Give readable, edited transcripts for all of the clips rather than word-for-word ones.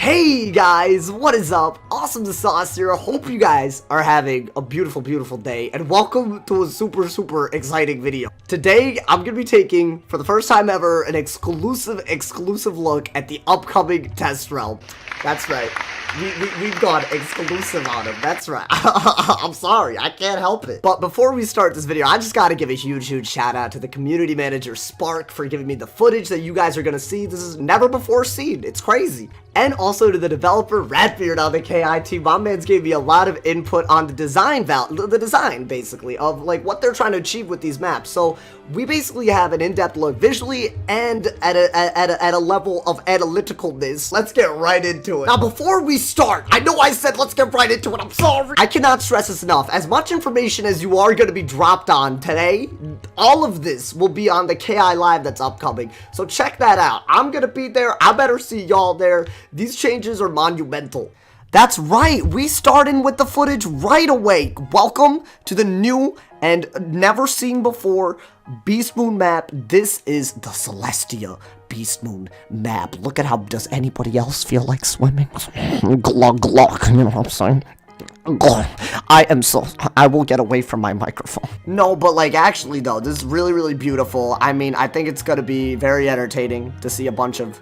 Hey guys, what is up? AwesomeTheSauce here. I hope you guys are having a beautiful, beautiful day, and welcome to a super exciting video. Today, I'm gonna be taking, for the first time ever, an exclusive look at the upcoming test realm. That's right. We've gone exclusive on him. That's right. I'm sorry. I can't help it. But before we start this video, I just gotta give a huge shout out to the community manager, Spark, for giving me the footage that you guys are gonna see. This is never before seen. It's crazy. And also to the developer, Ratbeard on the KI team. My man's gave me a lot of input on the design basically, of like what they're trying to achieve with these maps. So we basically have an in-depth look visually and at a level of analyticalness. Let's get right into it. Now, before we start, I know I said let's get right into it. I'm sorry. I cannot stress this enough. As much information as you are going to be dropped on today, all of this will be on the KI Live that's upcoming. So check that out. I'm going to be there. I better see y'all there. These changes are monumental. That's right, we start in with the footage right away. Welcome to the new and never seen before Beastmoon map. This is the Celestia Beastmoon map. Look at how, does anybody else feel like swimming? Glug glug, you know what I'm saying? I will get away from my microphone. No, but like actually though, this is really beautiful. I mean, I think it's gonna be very entertaining to see a bunch of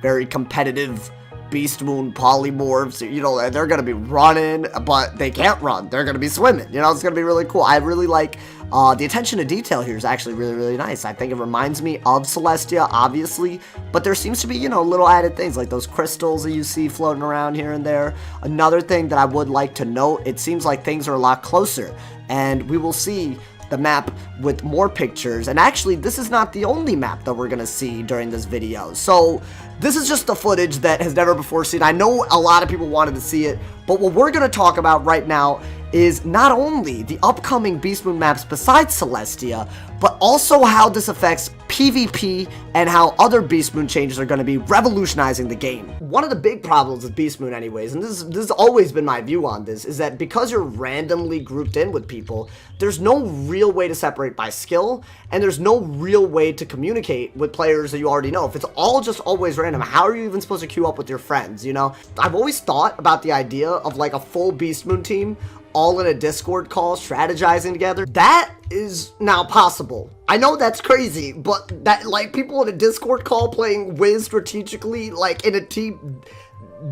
very competitive Beastmoon polymorphs. You know, they're gonna be running, but they can't run. They're gonna be swimming. You know, it's gonna be really cool. I really like the attention to detail here is actually really nice. I think it reminds me of Celestia, obviously, but there seems to be, you know, little added things like those crystals that you see floating around here and there. Another thing that I would like to note, it seems like things are a lot closer, and we will see the map with more pictures. And actually, this is not the only map that we're gonna see during this video. So this is just the footage that has never before seen. I know a lot of people wanted to see it, but what we're gonna talk about right now is not only the upcoming Beastmoon maps besides Celestia, but also how this affects PvP and how other Beastmoon changes are going to be revolutionizing the game. One of the big problems with Beastmoon anyways, and this has always been my view on this, is that because you're randomly grouped in with people, there's no real way to separate by skill, and there's no real way to communicate with players that you already know. If it's all just always random, how are you even supposed to queue up with your friends, you know? I've always thought about the idea of like a full Beastmoon team all in a Discord call, strategizing together. That is now possible. I know that's crazy, but that, like, people in a Discord call playing Wiz strategically, like, in a team,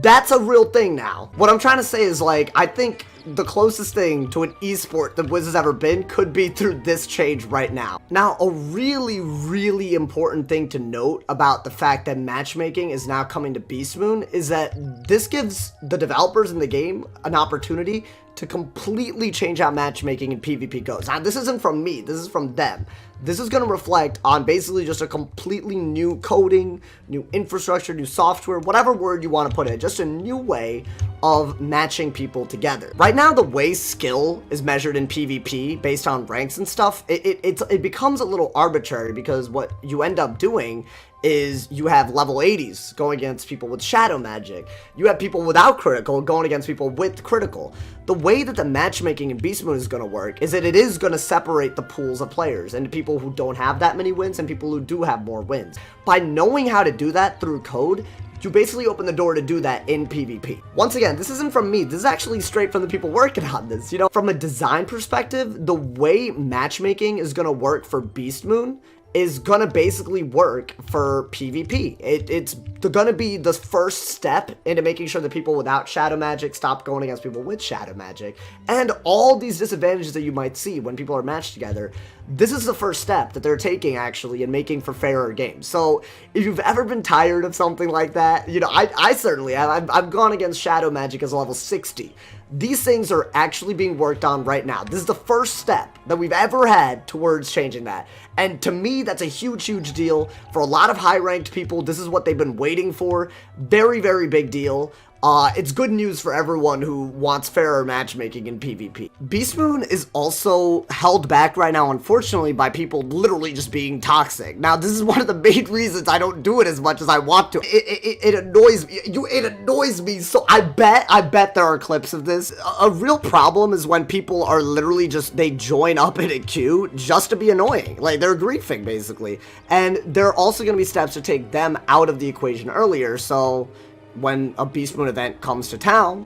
that's a real thing now. What I'm trying to say is, like, I think the closest thing to an esport that Wiz has ever been could be through this change right now. Now, a really important thing to note about the fact that matchmaking is now coming to Beastmoon is that this gives the developers in the game an opportunity to completely change how matchmaking and PvP goes. Now, this isn't from me, this is from them. This is going to reflect on basically just a completely new coding, new infrastructure, new software, whatever word you want to put in, just a new way of matching people together. Right now, the way skill is measured in PvP based on ranks and stuff, it becomes a little arbitrary, because what you end up doing is you have level 80s going against people with shadow magic. You have people without critical going against people with critical. The way that the matchmaking in Beastmoon is going to work is that it is going to separate the pools of players into people who don't have that many wins and people who do have more wins. By knowing how to do that through code, you basically open the door to do that in PvP. Once again, this isn't from me. This is actually straight from the people working on this. You know, from a design perspective, the way matchmaking is going to work for Beastmoon is gonna basically work for PvP. It's gonna be the first step into making sure that people without shadow magic stop going against people with shadow magic. And all these disadvantages that you might see when people are matched together, this is the first step that they're taking actually in making for fairer games. So if you've ever been tired of something like that, you know, I certainly have. I've gone against shadow magic as a level 60. These things are actually being worked on right now. This is the first step that we've ever had towards changing that. And to me, that's a huge deal. For a lot of high-ranked people, this is what they've been waiting for. Very big deal. It's good news for everyone who wants fairer matchmaking in PvP. Beastmoon is also held back right now, unfortunately, by people literally just being toxic. Now, this is one of the main reasons I don't do it as much as I want to. It annoys me. It annoys me. So I bet there are clips of this. A real problem is when people are literally just, they join up in a queue just to be annoying. Like, they're griefing, basically. And there are also going to be steps to take them out of the equation earlier, so when a Beastmoon event comes to town,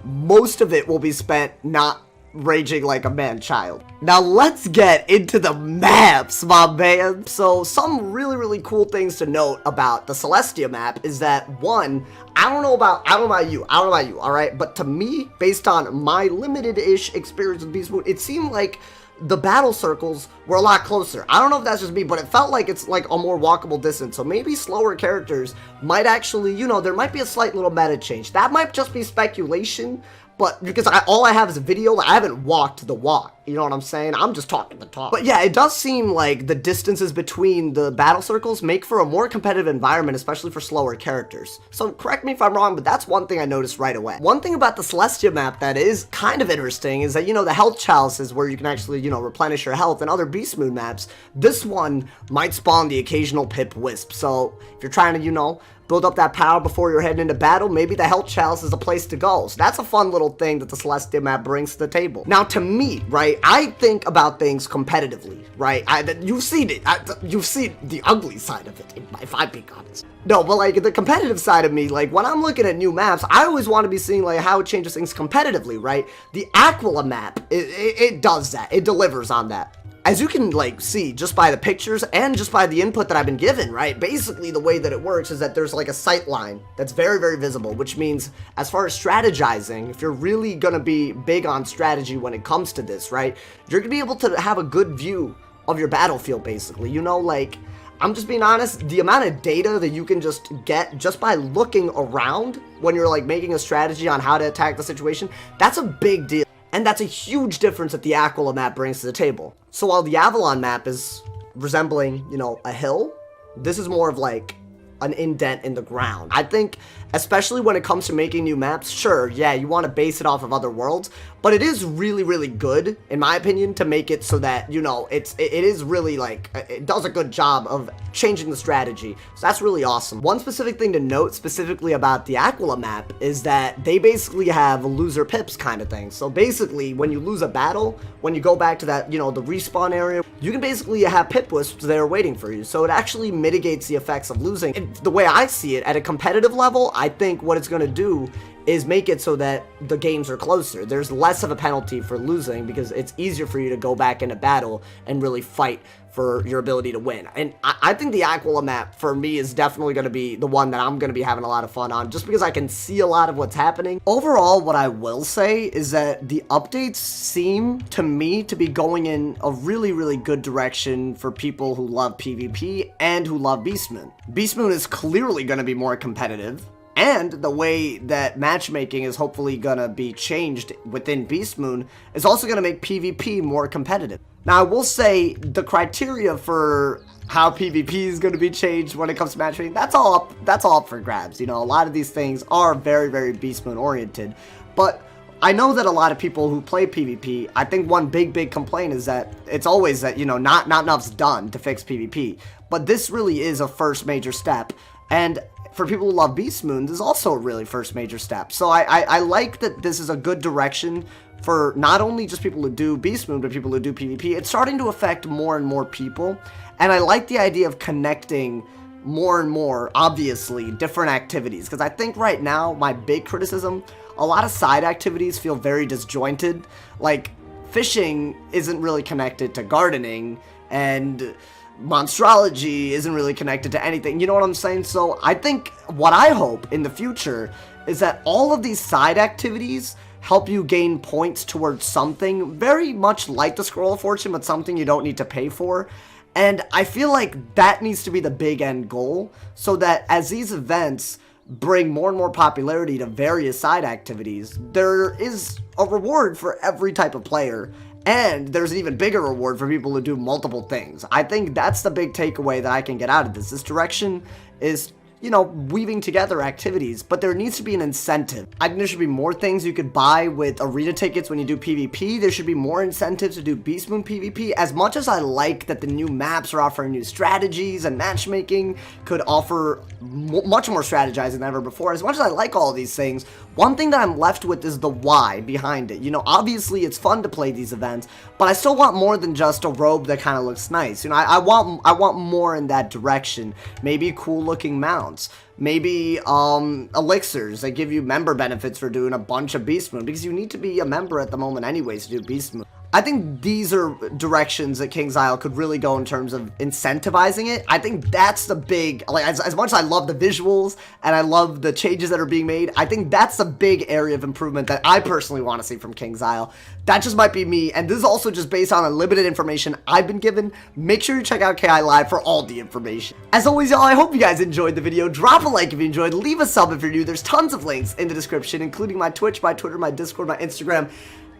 most of it will be spent not raging like a man-child. Now let's get into the maps, my man. So some really cool things to note about the Celestia map is that, one, I don't know about you, alright? But to me, based on my limited-ish experience with Beastmoon, it seemed like the battle circles were a lot closer. I don't know if that's just me, but it felt like it's like a more walkable distance. So maybe slower characters might actually, you know, there might be a slight little meta change. That might just be speculation, but because all I have is a video, I haven't walked the walk. You know what I'm saying? I'm just talking the talk. But yeah, it does seem like the distances between the battle circles make for a more competitive environment, especially for slower characters. So correct me if I'm wrong, but that's one thing I noticed right away. One thing about the Celestia map that is kind of interesting is that, you know, the health chalices where you can actually, you know, replenish your health, and other Beastmoon maps, this one might spawn the occasional Pip Wisp. So if you're trying to, you know, build up that power before you're heading into battle, maybe the health chalice is a place to go. So that's a fun little thing that the Celestia map brings to the table. Now to me, right, I think about things competitively, right? You've seen it. You've seen the ugly side of it, if I'm being honest. No, but like the competitive side of me, like when I'm looking at new maps, I always want to be seeing like how it changes things competitively, right? The Aquila map, it does that. It delivers on that. As you can, like, see just by the pictures and just by the input that I've been given, right? Basically, the way that it works is that there's, like, a sight line that's very visible, which means, as far as strategizing, if you're really gonna be big on strategy when it comes to this, right? You're gonna be able to have a good view of your battlefield, basically. You know, like, I'm just being honest, the amount of data that you can just get just by looking around when you're, like, making a strategy on how to attack the situation, that's a big deal. And that's a huge difference that the Aquila map brings to the table. So while the Avalon map is resembling, you know, a hill, this is more of like an indent in the ground. I think, especially when it comes to making new maps, sure, yeah, you want to base it off of other worlds, but it is really good, in my opinion, to make it so that, you know, it is really, like, it does a good job of changing the strategy. So that's really awesome. One specific thing to note specifically about the Aquila map is that they basically have loser pips kind of thing. So basically, when you lose a battle, when you go back to that, you know, the respawn area, you can basically have pip wisps there waiting for you. So it actually mitigates the effects of losing. And the way I see it, at a competitive level, I think what it's going to do is make it so that the games are closer. There's less of a penalty for losing because it's easier for you to go back into battle and really fight for your ability to win. And I think the Aquila map, for me, is definitely going to be the one that I'm going to be having a lot of fun on, just because I can see a lot of what's happening. Overall, what I will say is that the updates seem, to me, to be going in a really good direction for people who love PvP and who love Beastmoon. Beastmoon is clearly going to be more competitive, and the way that matchmaking is hopefully gonna be changed within Beastmoon is also gonna make PvP more competitive. Now, I will say the criteria for how PvP is gonna be changed when it comes to matchmaking, that's all up for grabs. You know, a lot of these things are very Beastmoon oriented, but I know that a lot of people who play PvP, I think one big complaint is that it's always that, you know, not enough's done to fix PvP, but this really is a first major step. And for people who love Beastmoon, this is also a really first major step. So I like that this is a good direction for not only just people who do Beastmoon, but people who do PvP. It's starting to affect more and more people, and I like the idea of connecting more and more, obviously, different activities. Because I think right now, my big criticism, a lot of side activities feel very disjointed. Like, fishing isn't really connected to gardening, and monstrology isn't really connected to anything, you know what I'm saying? So I think what I hope in the future is that all of these side activities help you gain points towards something very much like the Scroll of Fortune, but something you don't need to pay for. And I feel like that needs to be the big end goal, so that as these events bring more and more popularity to various side activities, there is a reward for every type of player. And there's an even bigger reward for people who do multiple things. I think that's the big takeaway that I can get out of this. This direction is, you know, weaving together activities, but there needs to be an incentive. I think there should be more things you could buy with arena tickets when you do PvP. There should be more incentives to do Beastmoon PvP. As much as I like that the new maps are offering new strategies and matchmaking could offer much more strategizing than ever before, as much as I like all of these things, one thing that I'm left with is the why behind it. You know, obviously it's fun to play these events, but I still want more than just a robe that kind of looks nice. You know, I want more in that direction. Maybe cool looking mounts. discounts. Maybe elixirs that give you member benefits for doing a bunch of Beastmoon, because you need to be a member at the moment anyways to do Beastmoon. I think these are directions that King's Isle could really go in terms of incentivizing it. I think that's the big, like, as much as I love the visuals and I love the changes that are being made, I think that's the big area of improvement that I personally want to see from King's Isle. That just might be me, and this is also just based on limited information I've been given. Make sure you check out KI Live for all the information. As always, y'all, I hope you guys enjoyed the video. Drop a like if you enjoyed, leave a sub if you're new. There's tons of links in the description, including my Twitch, my Twitter, my Discord, my Instagram,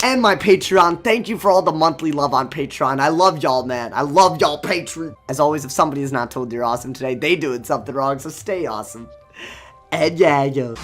and my Patreon. Thank you for all the monthly love on Patreon. I love y'all, man. I love y'all, Patreon. As always, if somebody is not told you're awesome today, they doing something wrong, so stay awesome. And yeah, yo.